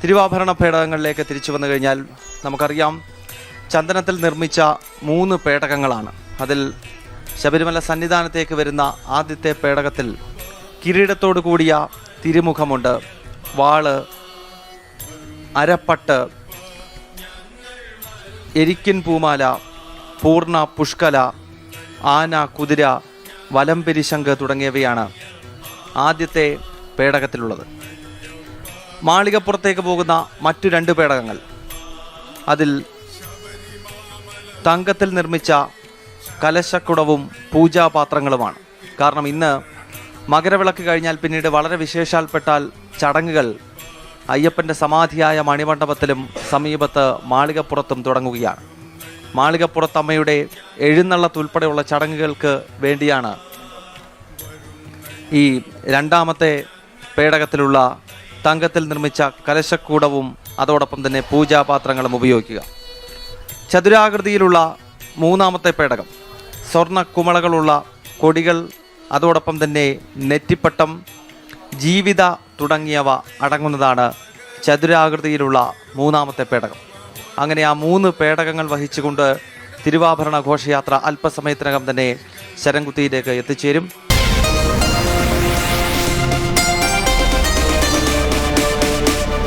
തിരുവാഭരണ പേടകങ്ങളിലേക്ക് തിരിച്ചു വന്നു കഴിഞ്ഞാൽ നമുക്കറിയാം, ചന്ദനത്തിൽ നിർമ്മിച്ച 3 പേടകങ്ങളാണ്. അതിൽ ശബരിമല സന്നിധാനത്തേക്ക് വരുന്ന ആദ്യത്തെ പേടകത്തിൽ കിരീടത്തോടു കൂടിയ തിരുമുഖമുണ്ട്. വാള്, അരപ്പട്ട്, എരിക്കിൻ പൂമാല, പൂർണ്ണ പുഷ്കല, ആന, കുതിര, വലംപെരിശങ്ക് തുടങ്ങിയവയാണ് ആദ്യത്തെ പേടകത്തിലുള്ളത്. മാളികപ്പുറത്തേക്ക് പോകുന്ന മറ്റു 2 പേടകങ്ങൾ, അതിൽ തങ്കത്തിൽ നിർമ്മിച്ച കലശക്കുടവും പൂജാപാത്രങ്ങളുമാണ്. കാരണം ഇന്ന് മകരവിളക്ക് കഴിഞ്ഞാൽ പിന്നീട് വളരെ വിശേഷാൽപ്പെട്ടാൽ ചടങ്ങുകൾ അയ്യപ്പൻ്റെ സമാധിയായ മണിമണ്ഡപത്തിലും സമീപത്ത് മാളികപ്പുറത്തും തുടങ്ങുകയാണ്. മാളികപ്പുറത്തമ്മയുടെ എഴുന്നള്ളത്തുൾപ്പെടെയുള്ള ചടങ്ങുകൾക്ക് വേണ്ടിയാണ് ഈ 2ാമത്തെ പേടകത്തിലുള്ള തങ്കത്തിൽ നിർമ്മിച്ച കലശക്കൂടവും അതോടൊപ്പം തന്നെ പൂജാപാത്രങ്ങളും ഉപയോഗിക്കുക. ചതുരാകൃതിയിലുള്ള 3ാമത്തെ പേടകം, സ്വർണ്ണ കുമളകളുള്ള കൊടികൾ, അതോടൊപ്പം തന്നെ നെറ്റിപ്പട്ടം, ജീവിത തുടങ്ങിയവ അടങ്ങുന്നതാണ് ചതുരാകൃതിയിലുള്ള 3ാമത്തെ പേടകം. അങ്ങനെ ആ 3 പേടകങ്ങൾ വഹിച്ചുകൊണ്ട് തിരുവാഭരണ ഘോഷയാത്ര അല്പസമയത്തിനകം തന്നെ ശരംകുത്തിയിലേക്ക് എത്തിച്ചേരും.